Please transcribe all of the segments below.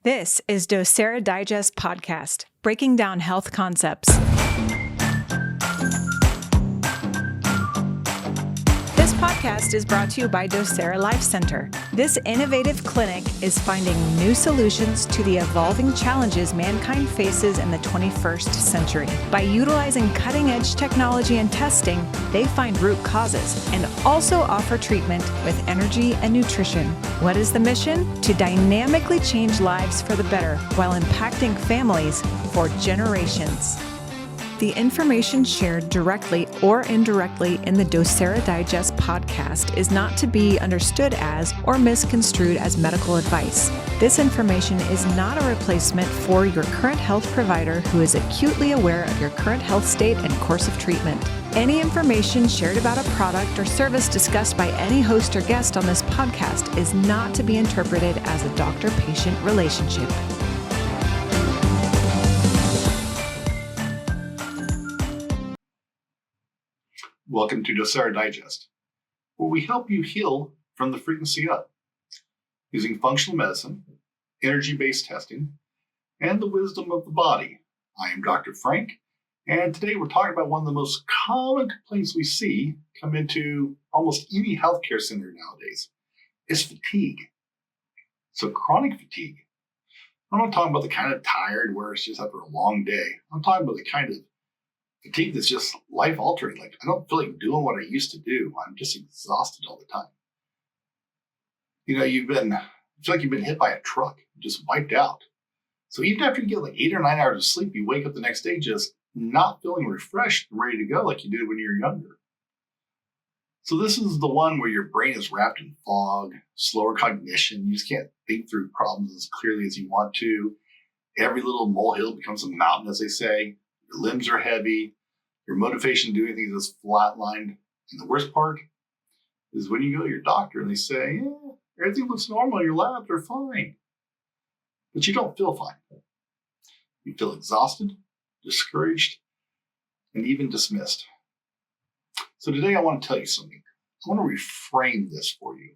This is Docere Digest podcast, breaking down health concepts. This podcast is brought to you by Docere Life Center. This innovative clinic is finding new solutions to the evolving challenges mankind faces in the 21st century. By utilizing cutting-edge technology and testing, they find root causes and also offer treatment with energy and nutrition. What is the mission? To dynamically change lives for the better while impacting families for generations. The information shared directly or indirectly in the Docere Digest podcast is not to be understood as or misconstrued as medical advice. This information is not a replacement for your current health provider who is acutely aware of your current health state and course of treatment. Any information shared about a product or service discussed by any host or guest on this podcast is not to be interpreted as a doctor-patient relationship. Welcome to Docere Digest, where we help you heal from the frequency up using functional medicine, energy-based testing, and the wisdom of the body. I am Dr. Frank, and today we're talking about one of the most common complaints we see come into almost any healthcare center nowadays is fatigue. So chronic fatigue. I'm not talking about the kind of tired where it's just after a long day. I'm talking about the kind of fatigue that's just life-altering. Like, I don't feel like doing what I used to do. I'm just exhausted all the time. You know, you feel like you've been hit by a truck, just wiped out. So even after you get like 8 or 9 hours of sleep, you wake up the next day just not feeling refreshed and ready to go like you did when you were younger. So this is the one where your brain is wrapped in fog, slower cognition. You just can't think through problems as clearly as you want to. Every little molehill becomes a mountain, as they say. Your limbs are heavy. Your motivation to do anything is flatlined. And the worst part is when you go to your doctor and they say, yeah, everything looks normal in your labs are fine. But you don't feel fine. You feel exhausted, discouraged, and even dismissed. So today I want to tell you something. I want to reframe this for you.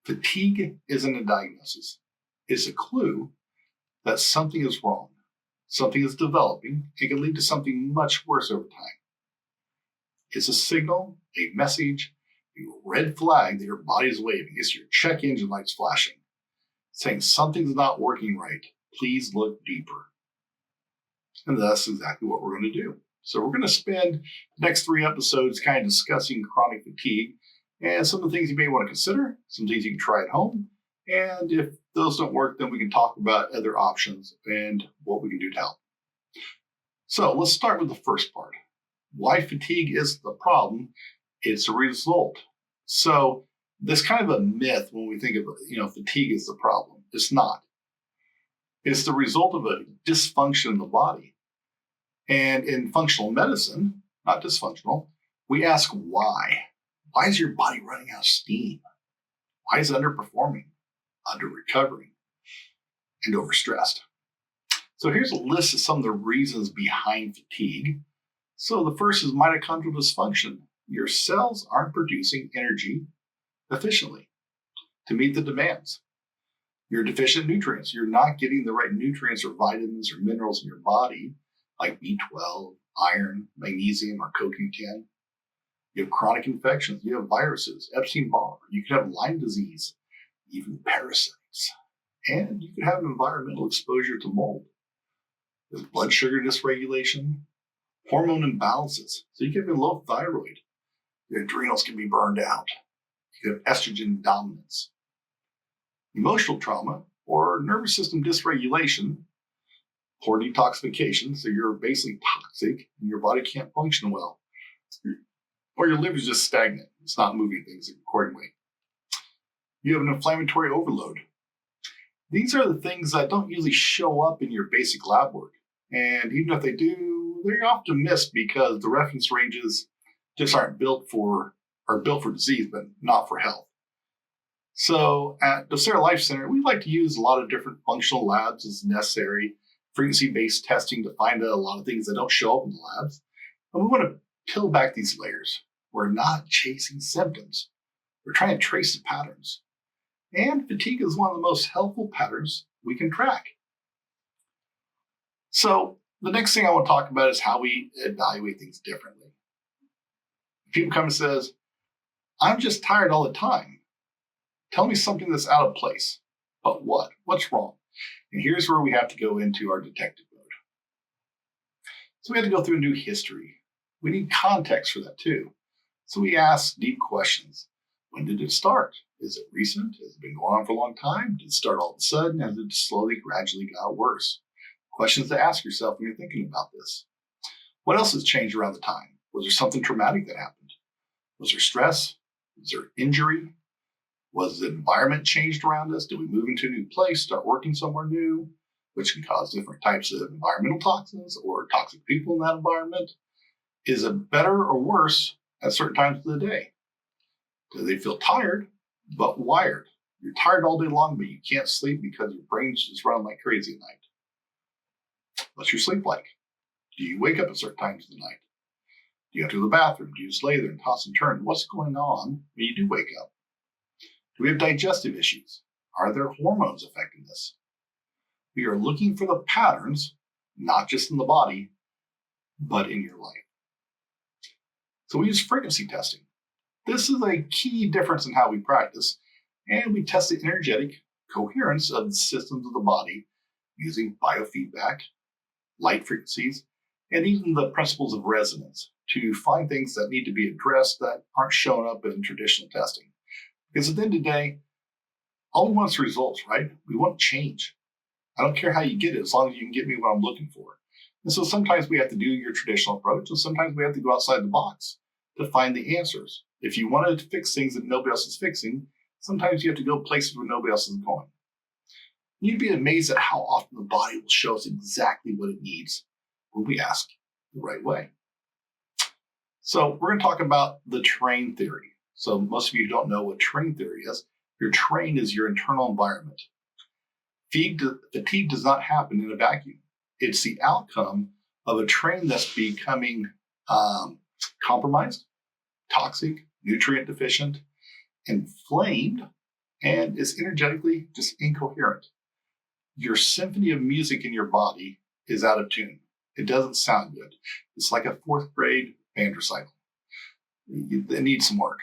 Fatigue isn't a diagnosis. It's a clue that something is wrong. Something is developing and can lead to something much worse over time. It's a signal, a message, a red flag that your body is waving. It's your check engine lights flashing, saying something's not working right. Please look deeper. And that's exactly what we're going to do. So we're going to spend the next 3 episodes kind of discussing chronic fatigue and some of the things you may want to consider, some things you can try at home. And if those don't work, then we can talk about other options and what we can do to help. So let's start with the first part. Why fatigue is the problem, it's a result. So this kind of a myth when we think of, fatigue is the problem. It's not. It's the result of a dysfunction in the body. And in functional medicine, not dysfunctional, we ask why. Why is your body running out of steam? Why is it underperforming, under-recovering, and overstressed? So here's a list of some of the reasons behind fatigue. So the first is mitochondrial dysfunction. Your cells aren't producing energy efficiently to meet the demands. You're deficient in nutrients. You're not getting the right nutrients or vitamins or minerals in your body, like B12, iron, magnesium, or CoQ10. You have chronic infections. You have viruses, Epstein-Barr. You could have Lyme disease, even parasites. And you could have an environmental exposure to mold. There's blood sugar dysregulation, hormone imbalances. So you could have low thyroid. Your adrenals can be burned out. You could have estrogen dominance. Emotional trauma or nervous system dysregulation, poor detoxification. So you're basically toxic and your body can't function well. Or your liver is just stagnant. It's not moving things accordingly. You have an inflammatory overload. These are the things that don't usually show up in your basic lab work. And even if they do, they're often missed because the reference ranges just are built for disease, but not for health. So at Docere Life Center, we like to use a lot of different functional labs as necessary, frequency-based testing to find out a lot of things that don't show up in the labs. And we want to peel back these layers. We're not chasing symptoms. We're trying to trace the patterns. And fatigue is one of the most helpful patterns we can track. So the next thing I want to talk about is how we evaluate things differently. People come and says, I'm just tired all the time. Tell me something that's out of place. But what? What's wrong? And here's where we have to go into our detective mode. So we have to go through and do history. We need context for that too. So we ask deep questions. When did it start? Is it recent? Has it been going on for a long time? Did it start all of a sudden? Has it slowly, gradually got worse? Questions to ask yourself when you're thinking about this. What else has changed around the time? Was there something traumatic that happened? Was there stress? Was there injury? Was the environment changed around us? Did we move into a new place, start working somewhere new, which can cause different types of environmental toxins or toxic people in that environment? Is it better or worse at certain times of the day? Do they feel tired, but wired? You're tired all day long, but you can't sleep because your brain's just running like crazy at night. What's your sleep like? Do you wake up at certain times of the night? Do you have to go to the bathroom? Do you just lay there and toss and turn? What's going on when you do wake up? Do we have digestive issues? Are there hormones affecting this? We are looking for the patterns, not just in the body, but in your life. So we use frequency testing. This is a key difference in how we practice, and we test the energetic coherence of the systems of the body using biofeedback, light frequencies, and even the principles of resonance to find things that need to be addressed that aren't showing up in traditional testing. Because at the end of the day, all we want is results, right? We want change. I don't care how you get it, as long as you can get me what I'm looking for. And so sometimes we have to do your traditional approach, and sometimes we have to go outside the box to find the answers. If you want to fix things that nobody else is fixing, sometimes you have to go places where nobody else is going. You'd be amazed at how often the body will show us exactly what it needs when we ask the right way. So we're going to talk about the terrain theory. So most of you don't know what terrain theory is. Your terrain is your internal environment. Fatigue does not happen in a vacuum. It's the outcome of a terrain that's becoming compromised, toxic, nutrient deficient, inflamed, and is energetically just incoherent. Your symphony of music in your body is out of tune. It doesn't sound good. It's like a fourth grade band recital. It needs some work.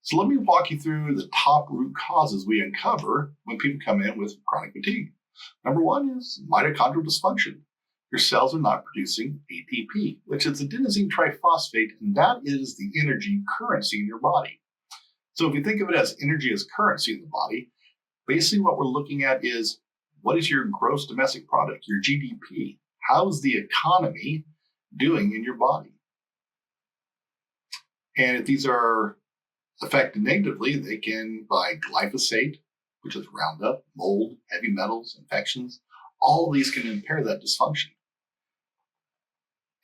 So let me walk you through the top root causes we uncover when people come in with chronic fatigue. Number one is mitochondrial dysfunction. Your cells are not producing ATP, which is adenosine triphosphate, and that is the energy currency in your body. So if you think of it as energy as currency in the body, basically what we're looking at is what is your gross domestic product, your GDP? How's the economy doing in your body? And if these are affected negatively, they can, by glyphosate, which is Roundup, mold, heavy metals, infections, all of these can impair that dysfunction.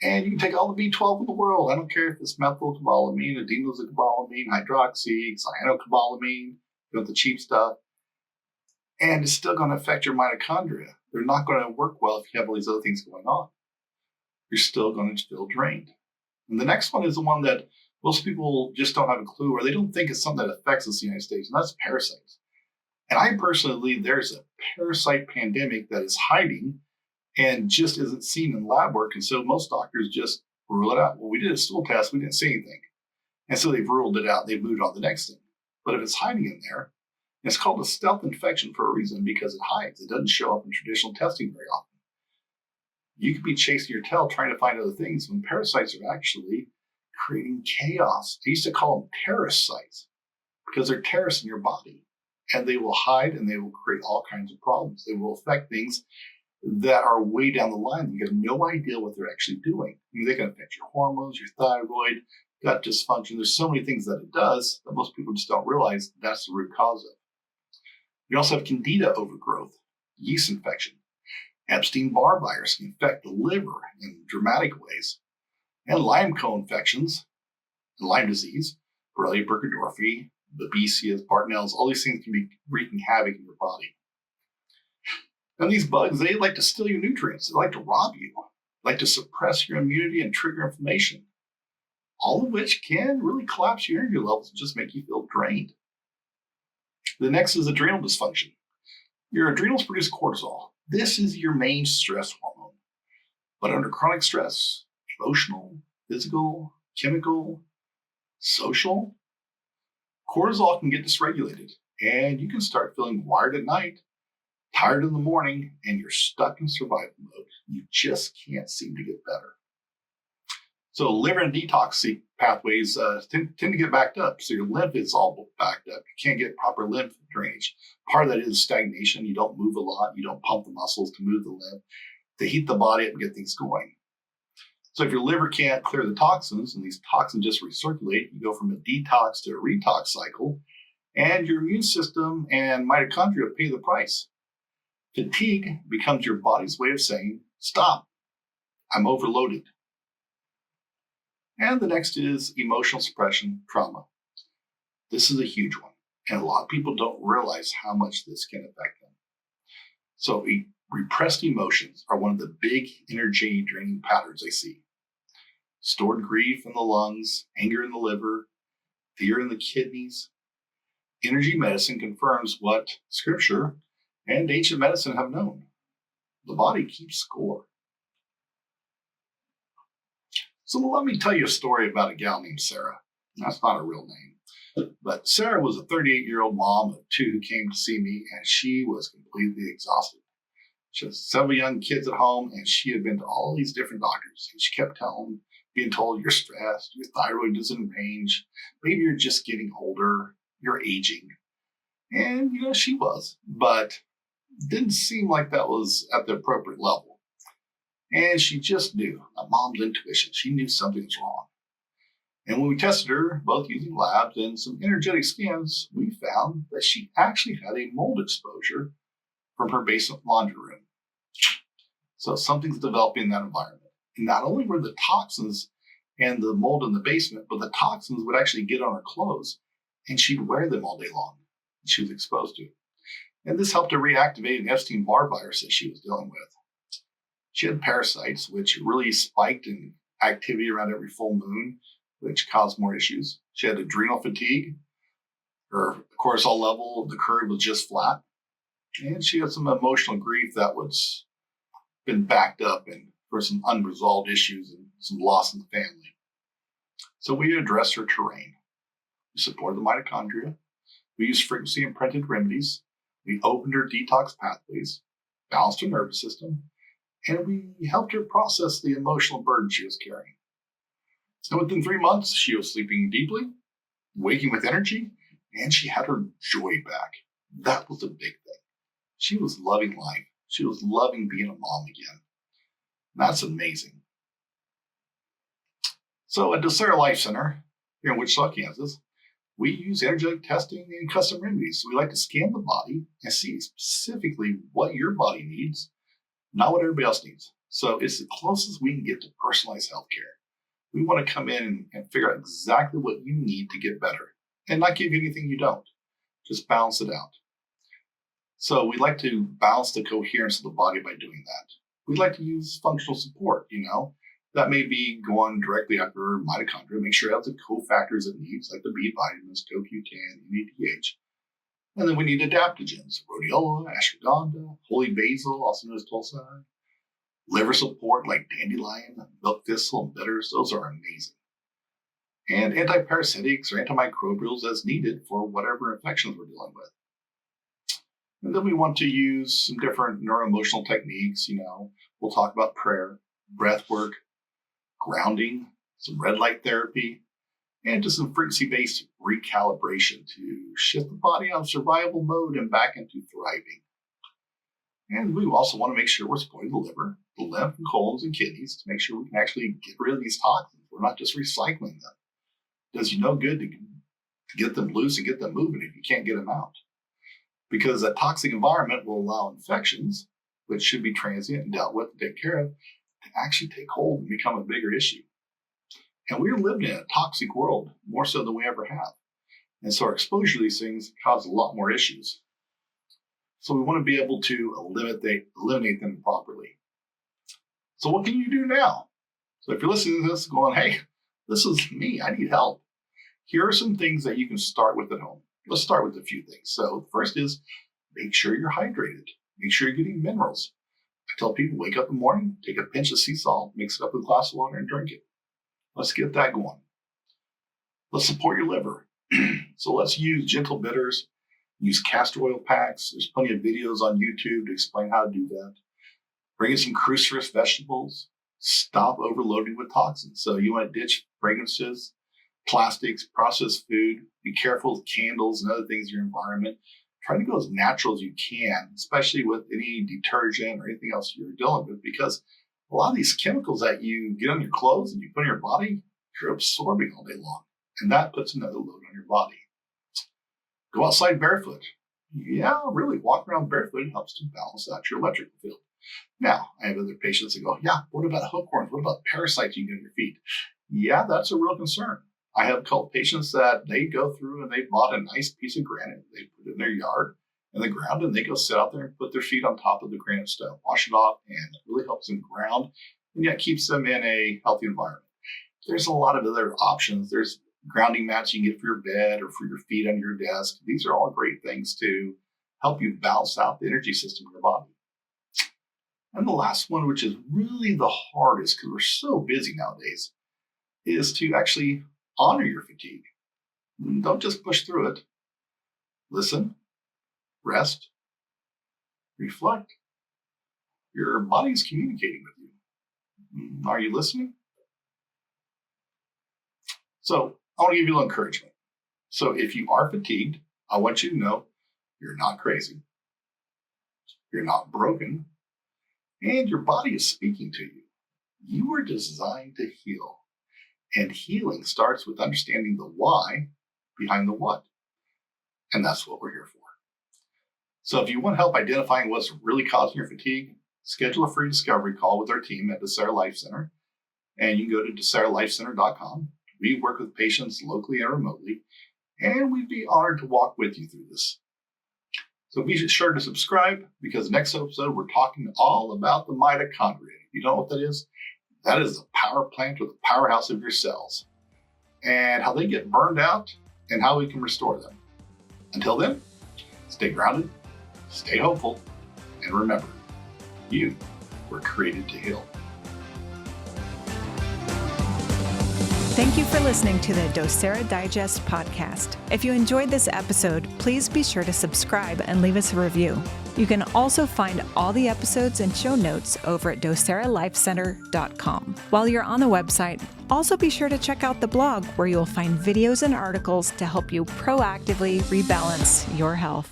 And you can take all the B12 in the world. I don't care if it's methylcobalamin, adenosine, hydroxy, cyanocobalamin, you know, the cheap stuff. And it's still going to affect your mitochondria. They're not going to work well if you have all these other things going on. You're still going to feel drained. And the next one is the one that most people just don't have a clue, or they don't think it's something that affects us in the United States, and that's parasites. And I personally believe there's a parasite pandemic that is hiding and just isn't seen in lab work. And so most doctors just rule it out. Well, we did a stool test, we didn't see anything. And so they've ruled it out. They've moved on to the next thing. But if it's hiding in there, it's called a stealth infection for a reason, because it hides. It doesn't show up in traditional testing very often. You could be chasing your tail trying to find other things when parasites are actually creating chaos. I used to call them terrorists because they're terrorists in your body, and they will hide and they will create all kinds of problems. They will affect things that are way down the line. You have no idea what they're actually doing. I mean, they can affect your hormones, your thyroid, gut dysfunction. There's so many things that it does that most people just don't realize that's the root cause of. You also have candida overgrowth, yeast infection. Epstein-Barr virus can infect the liver in dramatic ways. And Lyme co-infections, Lyme disease, Borrelia burgdorferi, Babesias, Bartonell's, all these things can be wreaking havoc in your body. And these bugs, they like to steal your nutrients. They like to rob you, like to suppress your immunity and trigger inflammation, all of which can really collapse your energy levels and just make you feel drained. The next is adrenal dysfunction. Your adrenals produce cortisol. This is your main stress hormone. But under chronic stress, emotional, physical, chemical, social, cortisol can get dysregulated, and you can start feeling wired at night, tired in the morning, and you're stuck in survival mode. You just can't seem to get better. So liver and detox pathways tend to get backed up. So your lymph is all backed up. You can't get proper lymph drainage. Part of that is stagnation. You don't move a lot. You don't pump the muscles to move the lymph, to heat the body up and get things going. So if your liver can't clear the toxins and these toxins just recirculate, you go from a detox to a retox cycle, and your immune system and mitochondria pay the price. Fatigue becomes your body's way of saying, stop, I'm overloaded. And the next is emotional suppression trauma. This is a huge one, and a lot of people don't realize how much this can affect them. So repressed emotions are one of the big energy draining patterns I see. Stored grief in the lungs, anger in the liver, fear in the kidneys. Energy medicine confirms what scripture and ancient medicine have known. The body keeps score. So let me tell you a story about a gal named Sarah. That's not a real name. But Sarah was a 38-year-old mom of two who came to see me, and she was completely exhausted. She has several young kids at home, and she had been to all these different doctors. And she kept being told, you're stressed, your thyroid is in range, maybe you're just getting older, you're aging. And, she was, but didn't seem like that was at the appropriate level. And she just knew, a mom's intuition, she knew something was wrong. And when we tested her, both using labs and some energetic scans, we found that she actually had a mold exposure from her basement laundry room. So something's developing in that environment. And not only were the toxins and the mold in the basement, but the toxins would actually get on her clothes, and she'd wear them all day long. She was exposed to. And this helped her reactivate an Epstein-Barr virus that she was dealing with. She had parasites, which really spiked in activity around every full moon, which caused more issues. She had adrenal fatigue. Her cortisol level, the curve was just flat. And she had some emotional grief that was been backed up and for some unresolved issues and some loss in the family. So we addressed her terrain. We supported the mitochondria. We used frequency imprinted remedies. We opened her detox pathways, balanced her nervous system, and we helped her process the emotional burden she was carrying. And within 3 months, she was sleeping deeply, waking with energy, and she had her joy back. That was the big thing. She was loving life. She was loving being a mom again. That's amazing. So at Docere Life Center, here in Wichita, Kansas, we use energetic testing and custom remedies. So we like to scan the body and see specifically what your body needs, not what everybody else needs. So it's the closest we can get to personalized healthcare. We want to come in and figure out exactly what you need to get better and not give you anything you don't. Just balance it out. So we like to balance the coherence of the body by doing that. We'd like to use functional support, That may be going directly after mitochondria, make sure it has the cofactors it needs, like the B vitamins, CoQ10, NADH. And then we need adaptogens, rhodiola, ashwagandha, holy basil, also known as tulsi, liver support like dandelion, milk thistle, and bitters. Those are amazing. And antiparasitics or antimicrobials as needed for whatever infections we're dealing with. And then we want to use some different neuroemotional techniques. We'll talk about prayer, breath work, grounding, some red light therapy, and just some frequency-based recalibration to shift the body out of survival mode and back into thriving. And we also want to make sure we're supporting the liver, the lymph, and colons, and kidneys to make sure we can actually get rid of these toxins. We're not just recycling them. It does you no good to get them loose and get them moving if you can't get them out. Because a toxic environment will allow infections, which should be transient and dealt with and taken care of, to actually take hold and become a bigger issue. And we're living in a toxic world, more so than we ever have. And so our exposure to these things causes a lot more issues. So we want to be able to eliminate them properly. So what can you do now? So if you're listening to this going, hey, this is me, I need help. Here are some things that you can start with at home. Let's start with a few things. So the first is make sure you're hydrated. Make sure you're getting minerals. I tell people, wake up in the morning, take a pinch of sea salt, mix it up with a glass of water, and drink it. Let's get that going. Let's support your liver. So let's use gentle bitters, use castor oil packs. There's plenty of videos on YouTube to explain how to do that. Bring in some cruciferous vegetables. Stop overloading with toxins. So you want to ditch fragrances, plastics, processed food. Be careful with candles and other things in your environment. Try to go as natural as you can, especially with any detergent or anything else you're dealing with, because a lot of these chemicals that you get on your clothes and you put in your body, you're absorbing all day long. And that puts another load on your body. Go outside barefoot. Yeah, really, walk around barefoot helps to balance out your electrical field. Now, I have other patients that go, yeah, what about hookworms? What about parasites you get on your feet? Yeah, that's a real concern. I have patients that they go through and they bought a nice piece of granite. They put it in their yard in the ground, and they go sit out there and put their feet on top of the granite stone, wash it off, and it really helps them ground, and yet keeps them in a healthy environment. There's a lot of other options. There's grounding mats you can get for your bed or for your feet on your desk. These are all great things to help you balance out the energy system in your body. And the last one, which is really the hardest because we're so busy nowadays, is to actually honor your fatigue. Don't just push through it. Listen, rest, reflect. Your body is communicating with you. Are you listening? So I want to give you a little encouragement. So if you are fatigued, I want you to know you're not crazy. You're not broken. And your body is speaking to you. You were designed to heal. And healing starts with understanding the why behind the what. And that's what we're here for. So if you want help identifying what's really causing your fatigue, schedule a free discovery call with our team at Docere Life Center. And you can go to docerelifecenter.com. We work with patients locally and remotely, and we'd be honored to walk with you through this. So be sure to subscribe, because next episode we're talking all about the mitochondria. If you don't know what that is the power plant or the powerhouse of your cells, and how they get burned out and how we can restore them. Until then, stay grounded, stay hopeful, and remember, you were created to heal. Thank you for listening to the Docere Digest podcast. If you enjoyed this episode, please be sure to subscribe and leave us a review. You can also find all the episodes and show notes over at docerelifecenter.com. While you're on the website, also be sure to check out the blog, where you'll find videos and articles to help you proactively rebalance your health.